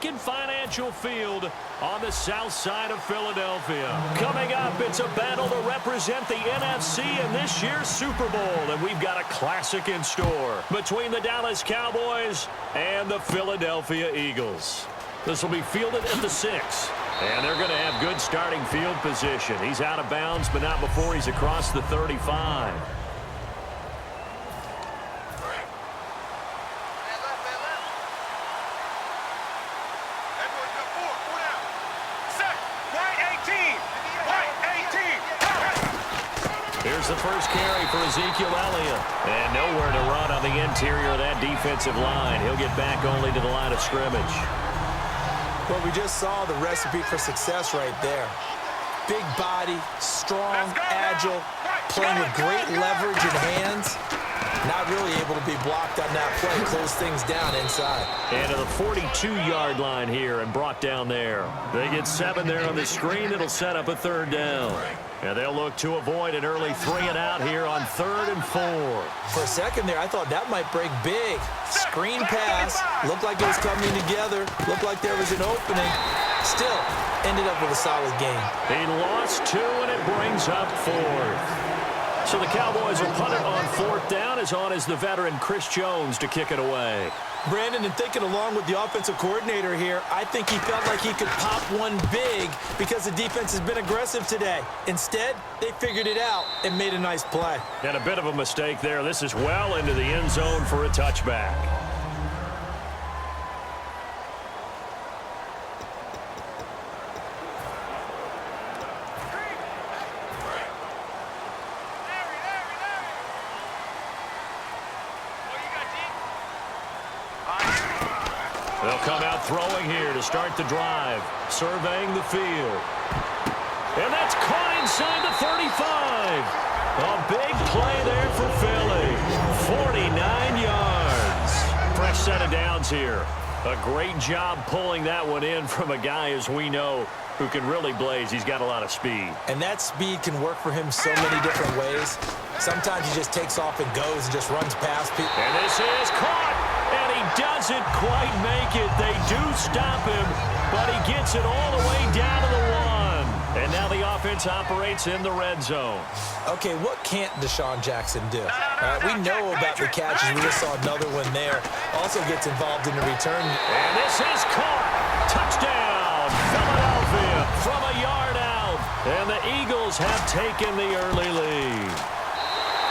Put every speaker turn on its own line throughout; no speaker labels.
Lincoln Financial Field on the south side of Philadelphia. Coming up, it's a battle to represent the NFC in this year's Super Bowl, and we've got a classic in store between the Dallas Cowboys and the Philadelphia Eagles. This will be fielded at the 6, and they're going to have good starting field position. He's out of bounds, but not before he's across the 35. Here's the first carry for Ezekiel Elliott. And nowhere to run on the interior of that defensive line. He'll get back only to the line of scrimmage.
Well, we just saw the recipe for success right there. Big body, strong, agile, playing with great leverage in hands. Not really able to be blocked on that play. Close things down inside.
And to the 42-yard line here and brought down there. They get 7 there on the screen. It'll set up a third down. And they'll look to avoid an early 3-and-out here on 3rd and 4.
For a second there, I thought that might break big. Screen pass. Looked like it was coming together. Looked like there was an opening. Still, ended up with a solid game.
He lost 2, and it brings up 4th. So the Cowboys will punt it on 4th down. As on is the veteran Chris Jones to kick it away.
Brandon, and thinking along with the offensive coordinator here, I think he felt like he could pop one big because the defense has been aggressive today. Instead, they figured it out and made a nice play.
And a bit of a mistake there. This is well into the end zone for a touchback. They'll come out throwing here to start the drive, surveying the field. And that's caught inside the 35. A big play there for Philly. 49 yards. Fresh set of downs here. A great job pulling that one in from a guy, as we know, who can really blaze. He's got a lot of speed.
And that speed can work for him so many different ways. Sometimes he just takes off and goes and just runs past people.
And this is caught. And he doesn't quite make it. They do stop him, but he gets it all the way down to the 1. And now the offense operates in the red zone.
Okay, what can't Deshaun Jackson do? We know about the catches. We just saw another one there. Also gets involved in the return.
And this is caught. Touchdown, Philadelphia from a yard out. And the Eagles have taken the early lead.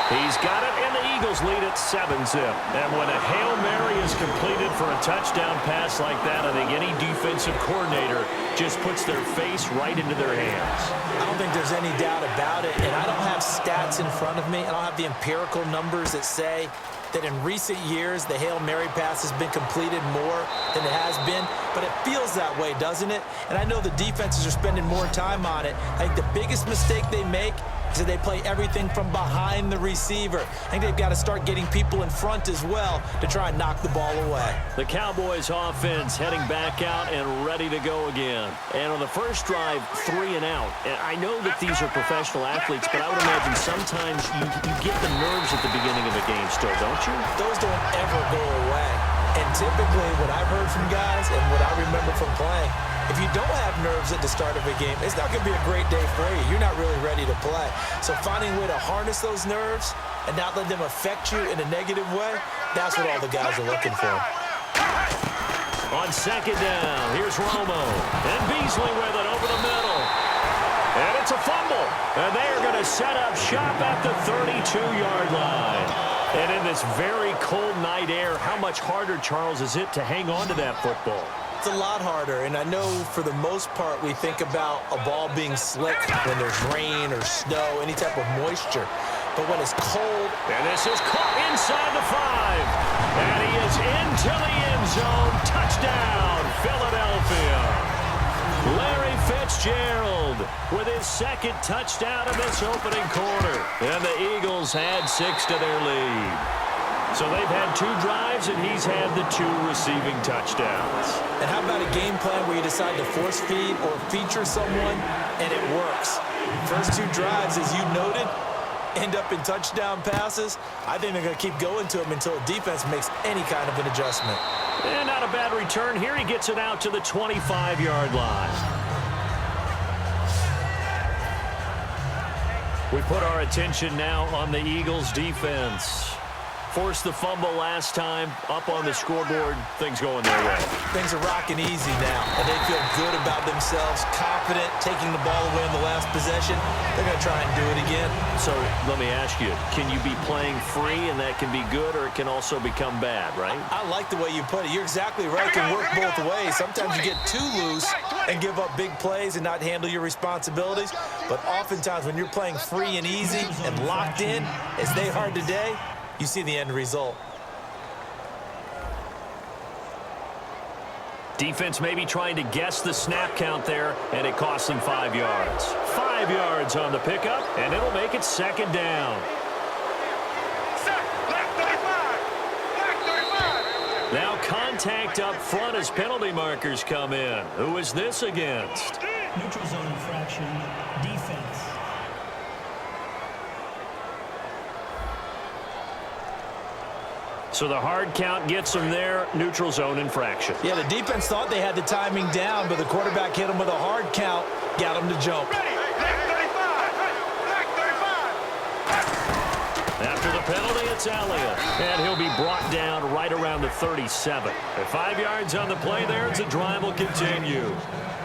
He's got it, and the Eagles lead at 7-zip. And when a Hail Mary is completed for a touchdown pass like that, I think any defensive coordinator just puts their face right into their hands.
I don't think there's any doubt about it, and I don't have stats in front of me. I don't have the empirical numbers that say that in recent years the Hail Mary pass has been completed more than it has been, but it feels that way, doesn't it? And I know the defenses are spending more time on it. I think the biggest mistake they make is that they play everything from behind the receiver. I think they've got to start getting people in front as well to try and knock the ball away.
The Cowboys offense heading back out and ready to go again. And on the first drive, 3-and-out. And I know that these are professional athletes, but I would imagine sometimes you get the nerves at the beginning of a game still, don't you?
Those don't ever go away. And typically what I've heard from guys and what I remember from playing, if you don't have nerves at the start of a game, it's not going to be a great day for you. You're not really ready to play. So finding a way to harness those nerves and not let them affect you in a negative way, that's what all the guys are looking for.
On 2nd down, here's Romo. And Beasley with it over the middle. And it's a fumble. And they're going to set up shop at the 32-yard line. And in this very cold night air, how much harder, Charles, is it to hang on to that football?
It's a lot harder, and I know for the most part we think about a ball being slick when there's rain or snow, any type of moisture. But when it's cold...
And this is caught inside the 5. And he is into the end zone. Touchdown, Philadelphia. Larry Fitzgerald with his 2nd touchdown in this opening quarter. And the Eagles add 6 to their lead. So they've had 2 drives, and he's had the 2 receiving touchdowns.
And how about a game plan where you decide to force feed or feature someone, and it works? First 2 drives, as you noted, end up in touchdown passes. I think they're going to keep going to them until the defense makes any kind of an adjustment.
And not a bad return here. He gets it out to the 25-yard line. We put our attention now on the Eagles' defense. Forced the fumble last time, up on the scoreboard, things going their way.
Things are rocking easy now, and they feel good about themselves, confident, taking the ball away in the last possession. They're going to try and do it again.
So let me ask you, can you be playing free and that can be good, or it can also become bad, right?
I like the way you put it. You're exactly right. It can work both ways. Sometimes you get too loose and give up big plays and not handle your responsibilities. But oftentimes when you're playing free and easy and locked in, as they are today, you see the end result.
Defense maybe trying to guess the snap count there, and it costs them 5 yards. 5 yards on the pickup, and it'll make it second down. Now contact up front as penalty markers come in. Who is this against?
Neutral zone infraction, defense.
So the hard count gets them there, neutral zone infraction.
Yeah, the defense thought they had the timing down, but the quarterback hit him with a hard count, got him to jump.
After the penalty, it's Elliott. And he'll be brought down right around the 37. At 5 yards on the play there, the drive will continue.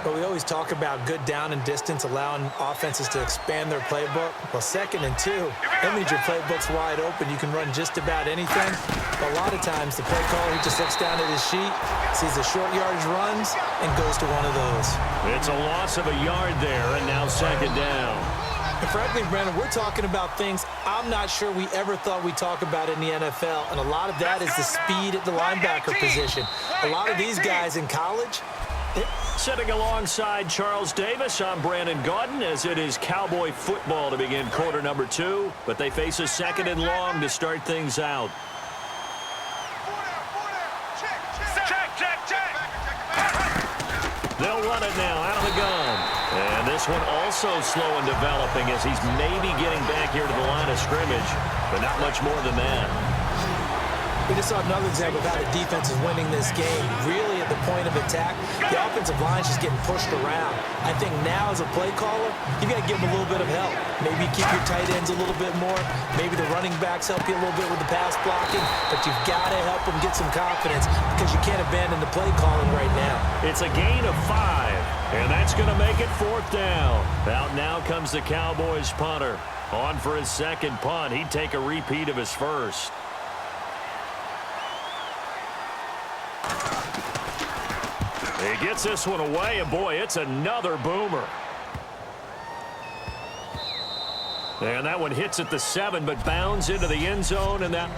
But we always talk about good down and distance, allowing offenses to expand their playbook. Well, 2nd and 2, that means your playbook's wide open. You can run just about anything. But a lot of times, the play caller, he just looks down at his sheet, sees the short yardage runs, and goes to one of those.
It's a loss of a yard there, and now second down.
And frankly, Brandon, we're talking about things I'm not sure we ever thought we'd talk about in the NFL, and a lot of that is the speed at the linebacker position. A lot of these guys in college,
Sitting alongside Charles Davis, I'm Brandon Gaudin, as it is Cowboy football to begin quarter number 2, but they face a 2nd and long to start things out. They'll run it now out of the gun. And this one also slow in developing as he's maybe getting back here to the line of scrimmage, but not much more than that.
We just saw another example of how the defense is winning this game. Really at the point of attack, the offensive line's just getting pushed around. I think now as a play caller, you got to give them a little bit of help. Maybe keep your tight ends a little bit more. Maybe the running backs help you a little bit with the pass blocking. But you've got to help them get some confidence because you can't abandon the play calling right now.
It's a gain of 5, and that's going to make it 4th down. Out now comes the Cowboys punter. On for his second punt. He'd take a repeat of his first. He gets this one away, and boy, it's another boomer. And that one hits at the 7, but bounds into the end zone, and that...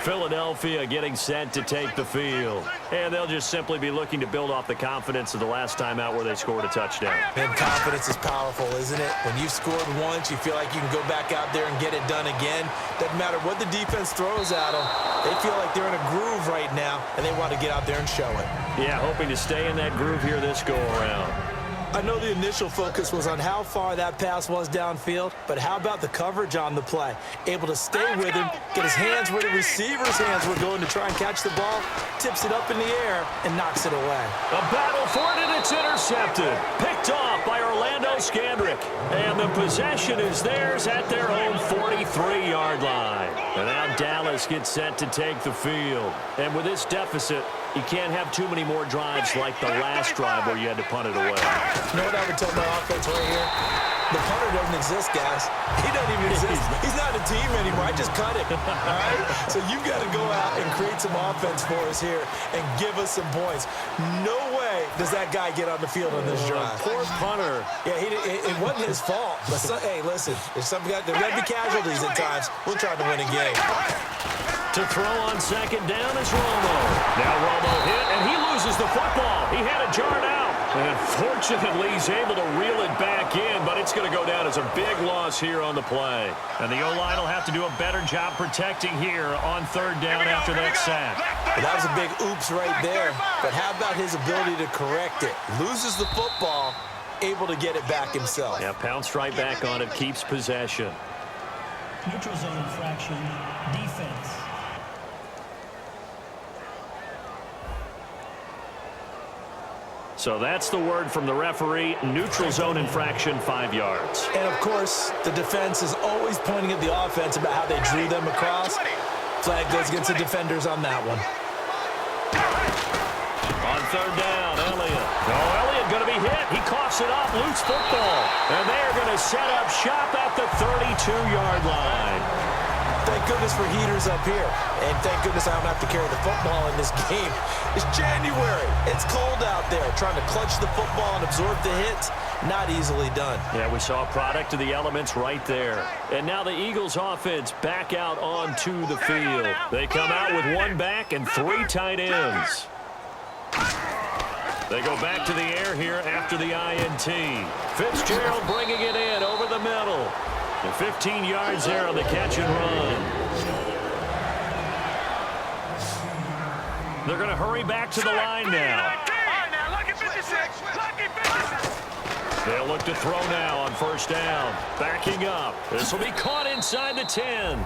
Philadelphia getting set to take the field. And they'll just simply be looking to build off the confidence of the last time out where they scored a touchdown.
And confidence is powerful, isn't it? When you've scored once, you feel like you can go back out there and get it done again. Doesn't matter what the defense throws at them. They feel like they're in a groove right now, and they want to get out there and show it.
Yeah, hoping to stay in that groove here this go-around.
I know the initial focus was on how far that pass was downfield, but how about the coverage on the play? Able to stay with him, get his hands where the receiver's hands were going to try and catch the ball, tips it up in the air, and knocks it away.
A battle for it, and it's intercepted. Picked off by Orlando Scandrick. And the possession is theirs at their own 43-yard line. And now Dallas gets set to take the field. And with this deficit, you can't have too many more drives like the last drive where you had to punt it away.
You know what I would tell my offense right here? The punter doesn't exist, guys. He doesn't even exist. He's not a team anymore. I just cut him. All right? So you've got to go out and create some offense for us here and give us some points. No way does that guy get on the field on this drive.
Poor punter.
Yeah, it wasn't his fault. But hey, listen, there's going to be casualties at times. We're trying to win a game.
To throw on second down is Romo. Now Romo hit, and he loses the football. He had it jarred out. And fortunately, he's able to reel it back in, but it's going to go down as a big loss here on the play. And the O-line will have to do a better job protecting here on third down after that sack.
Well, that was a big oops right there. But how about his ability to correct it? Loses the football, able to get it back himself.
Yeah, pounced right back on it, keeps possession.
Neutral zone infraction, defense.
So that's the word from the referee. Neutral zone infraction, 5 yards.
And, of course, the defense is always pointing at the offense about how they drew them across. Flag goes against the defenders on that one.
On third down, Elliott. Oh, Elliott going to be hit. He coughs it up, loose football. And they're going to set up shop at the 32-yard line.
Thank goodness for heaters up here. And thank goodness I don't have to carry the football in this game. It's January. It's cold out there. Trying to clutch the football and absorb the hits, not easily done.
Yeah, we saw a product of the elements right there. And now the Eagles offense back out onto the field. They come out with 1 back and 3 tight ends. They go back to the air here after the INT. Fitzgerald bringing it in over the middle. And 15 yards there on the catch and run. They're going to hurry back to the line now. They'll look to throw now on first down. Backing up. This will be caught inside the 10.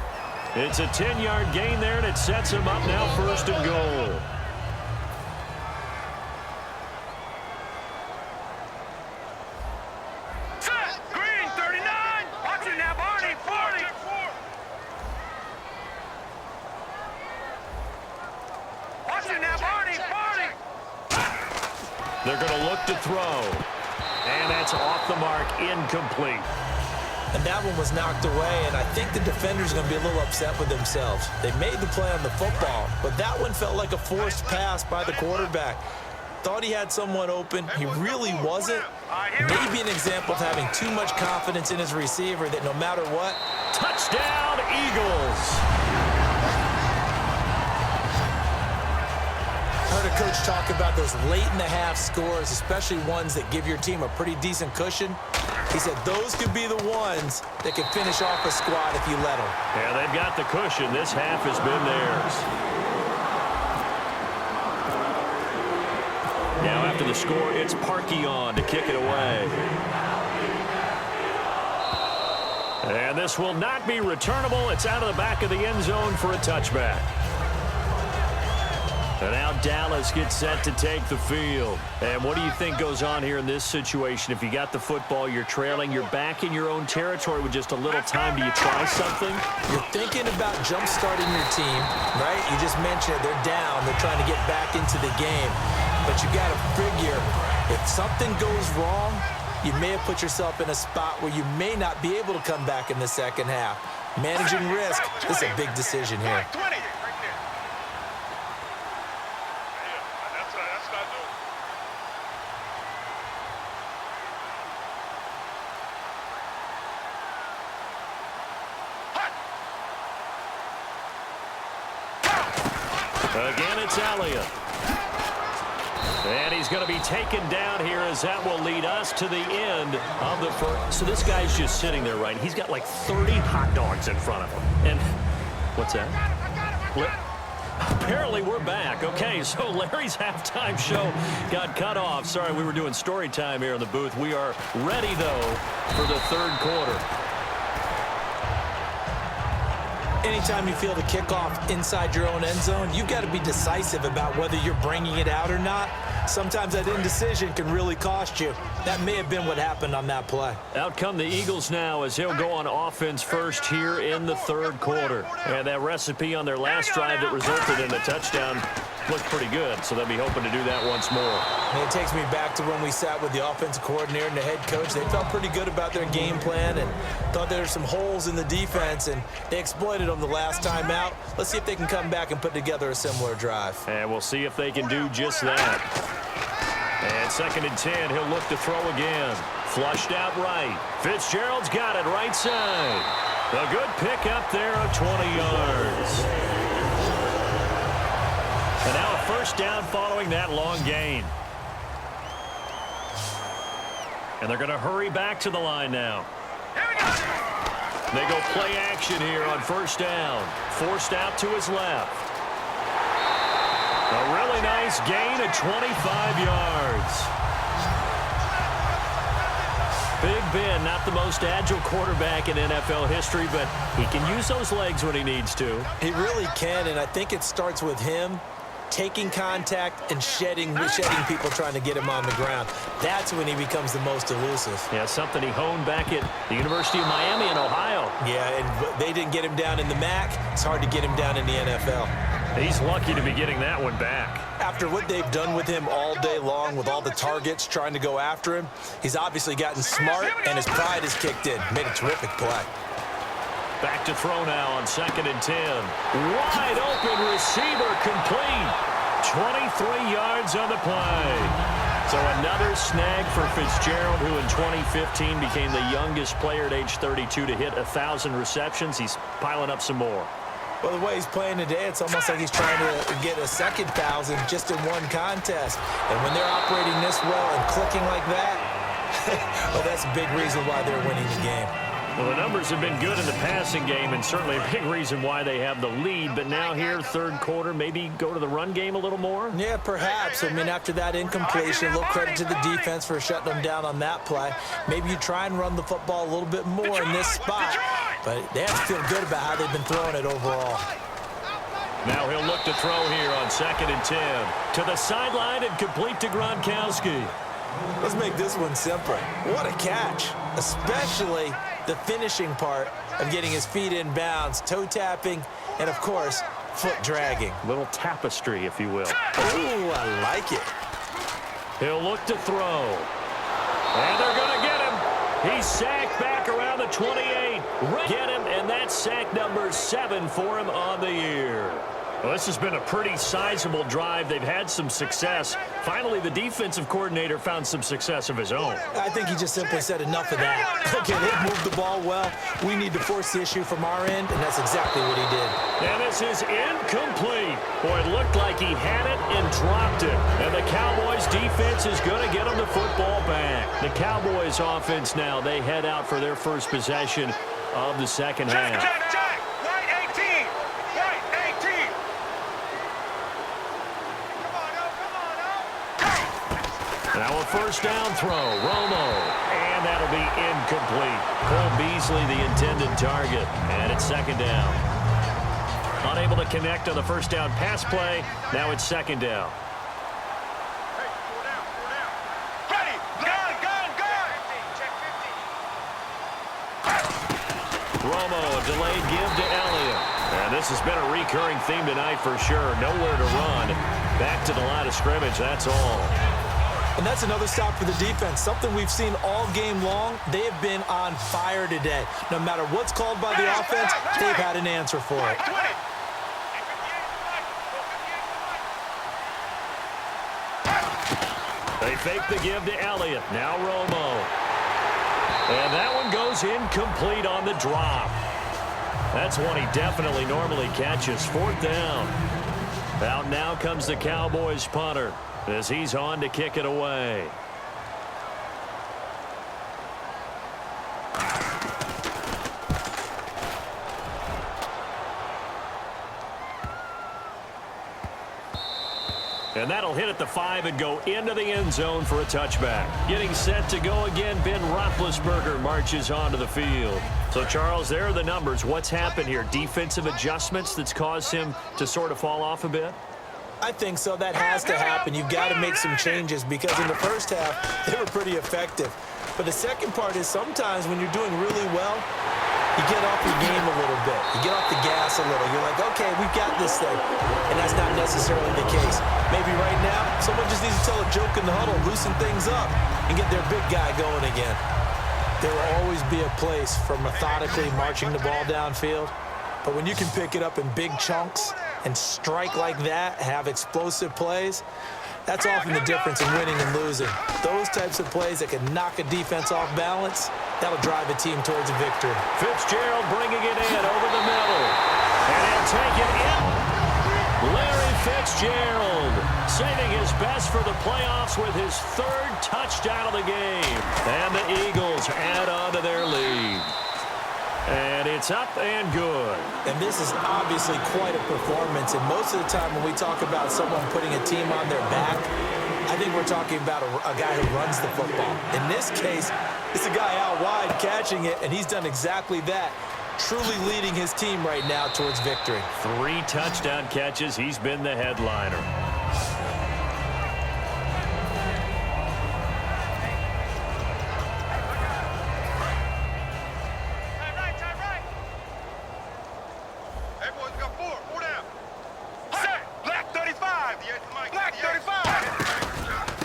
It's a 10-yard gain there, and it sets him up now first and goal. They're going to look to throw. And that's off the mark, incomplete.
And that one was knocked away, and I think the defender's going to be a little upset with themselves. They made the play on the football, but that one felt like a forced pass by the quarterback. Thought he had someone open. He really wasn't. Maybe an example of having too much confidence in his receiver that no matter what.
Touchdown, Eagles.
Heard a coach talk about those late-in-the-half scores, especially ones that give your team a pretty decent cushion. He said those could be the ones that could finish off a squad if you let them.
Yeah, they've got the cushion. This half has been theirs. Now after the score, it's Parkey on to kick it away. And this will not be returnable. It's out of the back of the end zone for a touchback. And now Dallas gets set to take the field. And what do you think goes on here in this situation? If you got the football, you're trailing, you're back in your own territory with just a little time. Do you try something?
You're thinking about jump-starting your team, right? You just mentioned it. They're down. They're trying to get back into the game. But you got to figure, if something goes wrong, you may have put yourself in a spot where you may not be able to come back in the second half. Managing risk is a big decision here.
Again, it's Elliott. And he's going to be taken down here as that will lead us to the end of the first. So this guy's just sitting there, right? He's got like 30 hot dogs in front of him. And what's that? Apparently we're back. Okay, so Larry's halftime show got cut off. Sorry, we were doing story time here in the booth. We are ready, though, for the third quarter.
Anytime you feel the kickoff inside your own end zone, you've got to be decisive about whether you're bringing it out or not. Sometimes that indecision can really cost you. That may have been what happened on that play.
Out come the Eagles now as he'll go on offense first here in the third quarter. And that recipe on their last drive that resulted in a touchdown looked pretty good, so they'll be hoping to do that once more.
And it takes me back to when we sat with the offensive coordinator and the head coach. They felt pretty good about their game plan and thought there were some holes in the defense, and they exploited them the last time out. Let's see if they can come back and put together a similar drive.
And we'll see if they can do just that. And 2nd and 10, he'll look to throw again. Flushed out right. Fitzgerald's got it right side. A good pick up there of 20 yards. And now a first down following that long gain. And they're going to hurry back to the line now. They go play action here on first down. Forced out to his left. A really nice gain of 25 yards. Big Ben, not the most agile quarterback in NFL history, but he can use those legs when he needs to.
He really can, and I think it starts with him taking contact and shedding people trying to get him on the ground. That's when he becomes the most elusive.
Yeah, something he honed back at the University of Miami in Ohio.
Yeah, and they didn't get him down in the MAC. It's hard to get him down in the NFL.
He's lucky to be getting that one back.
After what they've done with him all day long with all the targets trying to go after him, he's obviously gotten smart, and his pride has kicked in. Made a terrific play.
Back to throw now on 2nd and 10. Wide open receiver complete. 23 yards on the play. So another snag for Fitzgerald, who in 2015 became the youngest player at age 32 to hit 1,000 receptions. He's piling up some more.
Well, the way he's playing today, it's almost like he's trying to get a second 1,000 just in one contest. And when they're operating this well and clicking like that, well, that's a big reason why they're winning the game.
Well, the numbers have been good in the passing game, and certainly a big reason why they have the lead. But now here, third quarter, maybe go to the run game a little more?
Yeah, perhaps. I mean, after that incompletion, a little credit to the defense for shutting them down on that play. Maybe you try and run the football a little bit more in this spot. But they have to feel good about how they've been throwing it overall.
Now he'll look to throw here on 2nd and 10. To the sideline and complete to Gronkowski.
Let's make this one simple. What a catch, especially the finishing part of getting his feet in bounds, toe tapping, and, of course, foot dragging.
Little tapestry, if you will.
Ooh, I like it.
He'll look to throw. And they're going to get him. He's sacked back around the 28. Get him, and that's sack number 7 for him on the year. Well, this has been a pretty sizable drive. They've had some success. Finally, the defensive coordinator found some success of his own.
I think he just simply said enough of that. Okay, they've moved the ball well. We need to force the issue from our end, and that's exactly what he did.
And this is incomplete. Boy, it looked like he had it and dropped it. And the Cowboys' defense is going to get him the football back. The Cowboys' offense now, they head out for their first possession of the second half. Now a first down throw, Romo, and that'll be incomplete. Cole Beasley, the intended target, and it's 2nd down. Unable to connect on the first down pass play, now it's 2nd down. Romo, a delayed give to Elliott. And this has been a recurring theme tonight for sure. Nowhere to run. Back to the line of scrimmage, that's all.
And that's another stop for the defense, something we've seen all game long. They have been on fire today. No matter what's called by the offense, they've had an answer for it.
They fake the give to Elliott. Now Romo. And that one goes incomplete on the drop. That's one he definitely normally catches. 4th down. Out now comes the Cowboys punter, as he's on to kick it away. And that'll hit at the 5 and go into the end zone for a touchback. Getting set to go again, Ben Roethlisberger marches onto the field. So, Charles, there are the numbers. What's happened here? Defensive adjustments that's caused him to sort of fall off a bit?
I think so. That has to happen. You've got to make some changes because in the first half, they were pretty effective. But the second part is sometimes when you're doing really well, you get off your game a little bit. You get off the gas a little. You're like, okay, we've got this thing. And that's not necessarily the case. Maybe right now, someone just needs to tell a joke in the huddle, loosen things up, and get their big guy going again. There will always be a place for methodically marching the ball downfield. But when you can pick it up in big chunks and strike like that, have explosive plays, that's often the difference in winning and losing. Those types of plays that can knock a defense off balance, that'll drive a team towards a victory.
Fitzgerald bringing it in over the middle. And he'll take it in. Larry Fitzgerald saving his best for the playoffs with his 3rd touchdown of the game. And the Eagles add on to their lead. And it's up and good.
And this is obviously quite a performance. And most of the time when we talk about someone putting a team on their back, I think we're talking about a guy who runs the football. In this case, it's a guy out wide catching it, and he's done exactly that, truly leading his team right now towards victory.
3 touchdown catches. He's been the headliner.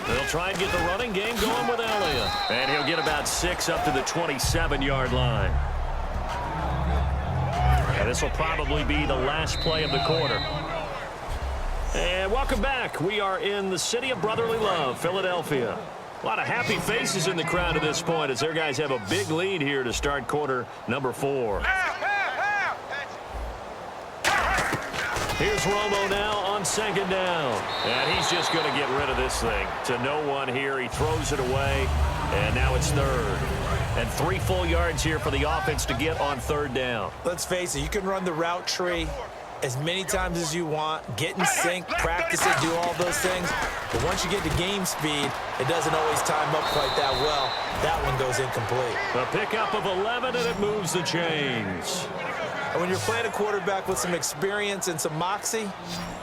They'll try and get the running game going with Elliott. And he'll get about 6 up to the 27-yard line. And this will probably be the last play of the quarter. And welcome back. We are in the city of brotherly love, Philadelphia. A lot of happy faces in the crowd at this point as their guys have a big lead here to start quarter number 4. Here's Romo now on 2nd down. And he's just going to get rid of this thing. To no one here. He throws it away. And now it's 3rd. And 3 full yards here for the offense to get on 3rd down.
Let's face it, you can run the route tree as many times as you want, get in sync, practice it, do all those things. But once you get to game speed, it doesn't always time up quite that well. That one goes incomplete.
A pickup of 11, and it moves the chains.
And when you're playing a quarterback with some experience and some moxie,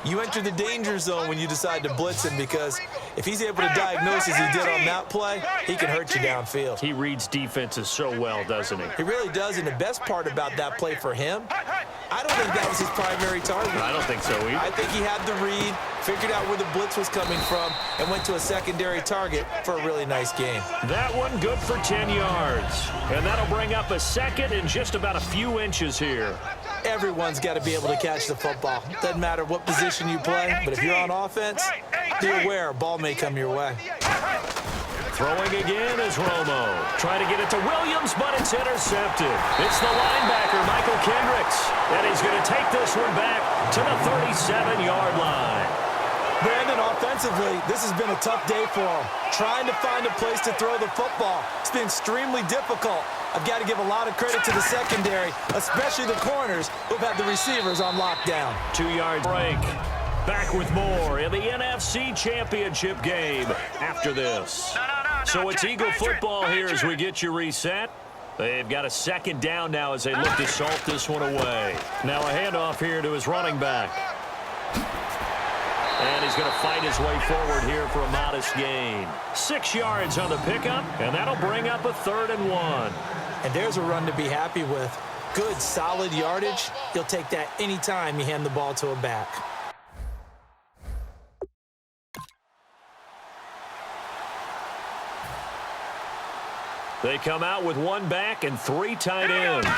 you enter the danger zone when you decide to blitz him, because if he's able to diagnose as he did on that play, he can hurt you downfield.
He reads defenses so well, doesn't he?
He really does, and the best part about that play for him, I don't think that was his primary target.
I don't think so either.
I think he had the read, figured out where the blitz was coming from, and went to a secondary target for a really nice game.
That one good for 10 yards. And that'll bring up a 2nd and just about a few inches here.
Everyone's got to be able to catch the football. Doesn't matter what position you play, but if you're on offense, be aware a ball may come your way.
Throwing again is Romo. Trying to get it to Williams, but it's intercepted. It's the linebacker, Michael Kendricks. And he's going to take this one back to the 37-yard line.
Brandon, offensively, this has been a tough day for him. Trying to find a place to throw the football. It's been extremely difficult. I've got to give a lot of credit to the secondary, especially the corners who've had the receivers on lockdown.
2-yard break. Back with more in the NFC Championship game after this. So it's Eagle football here as we get you reset. They've got a 2nd down now as they look to salt this one away. Now a handoff here to his running back. And he's going to fight his way forward here for a modest gain. 6 yards on the pickup, and that'll bring up a 3rd and 1.
And there's a run to be happy with. Good, solid yardage. You'll take that anytime you hand the ball to a back.
They come out with 1 back and 3 tight ends.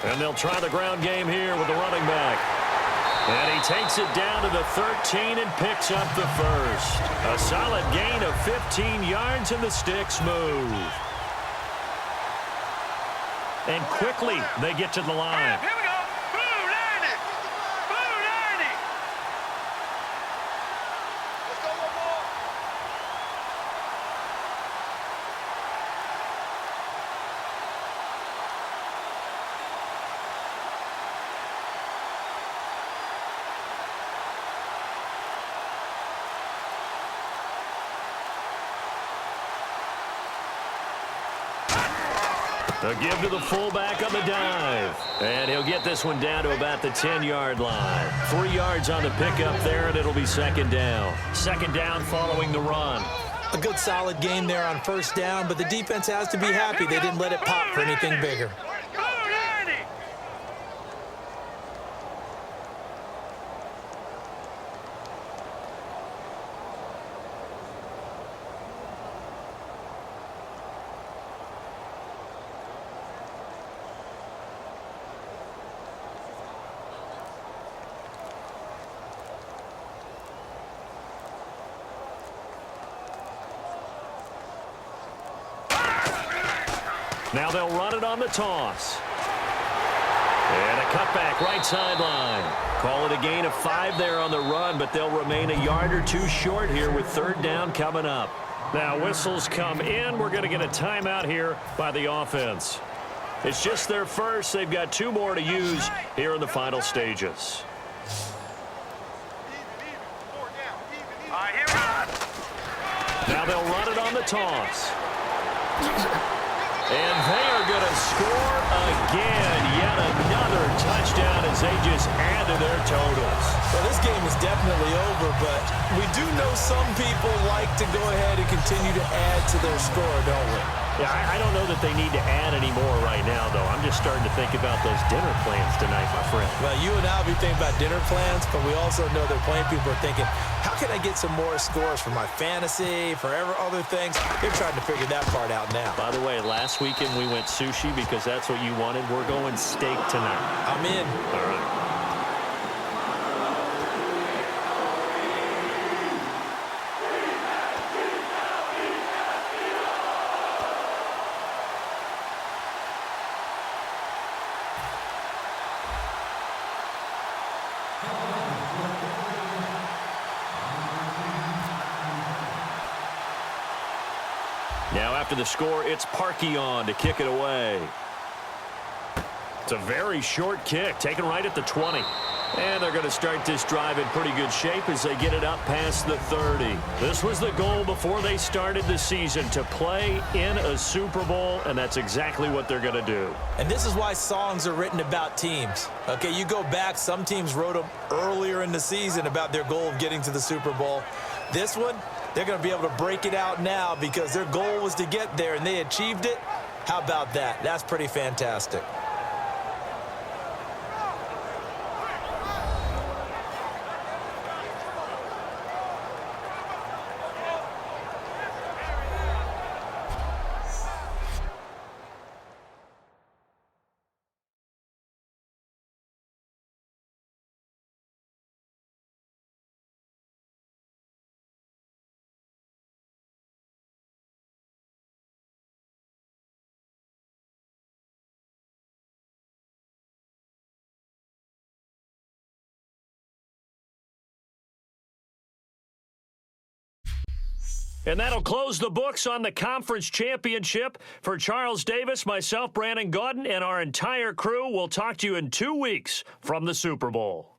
And they'll try the ground game here with the running back. And he takes it down to the 13 and picks up the 1st. A solid gain of 15 yards, and the sticks move. And quickly they get to the line.
Here we go. Blue 90. Blue 90. Let's go one more.
A give to the fullback on the dive. And he'll get this one down to about the 10-yard line. 3 yards on the pickup there, and it'll be 2nd down. 2nd down following the run.
A good solid game there on 1st down, but the defense has to be happy they didn't let it pop for anything bigger.
Blue 90.
Now they'll run it on the toss. And a cutback right sideline. Call it a gain of 5 there on the run, but they'll remain a yard or 2 short here with 3rd down coming up. Now whistles come in. We're going to get a timeout here by the offense. It's just their first. They've got 2 more to use here in the final stages.
All right, here we go.
Now they'll run it on the toss. And they are going to score again. Yet another touchdown as they just add to their totals.
Well, this game is definitely over, but we do know some people like to go ahead and continue to add to their score, don't we?
Yeah, I don't know that they need to add any more right now, though. I'm just starting to think about those dinner plans tonight, my friend.
Well, you and I will be thinking about dinner plans, but we also know that plenty of people are thinking, how can I get some more scores for my fantasy, for other things? They're trying to figure that part out now.
By the way, last weekend we went sushi because that's what you wanted. We're going steak tonight.
I'm in.
All right. Now after the score, it's Parkey on to kick it away. It's a very short kick, taken right at the 20. And they're going to start this drive in pretty good shape as they get it up past the 30. This was the goal before they started the season, to play in a Super Bowl, and that's exactly what they're going to do.
And this is why songs are written about teams. Okay, you go back, some teams wrote them earlier in the season about their goal of getting to the Super Bowl. This one, they're going to be able to break it out now because their goal was to get there, and they achieved it. How about that? That's pretty fantastic.
And that'll close the books on the conference championship. For Charles Davis, myself, Brandon Gaudin, and our entire crew, we'll talk to you in 2 weeks from the Super Bowl.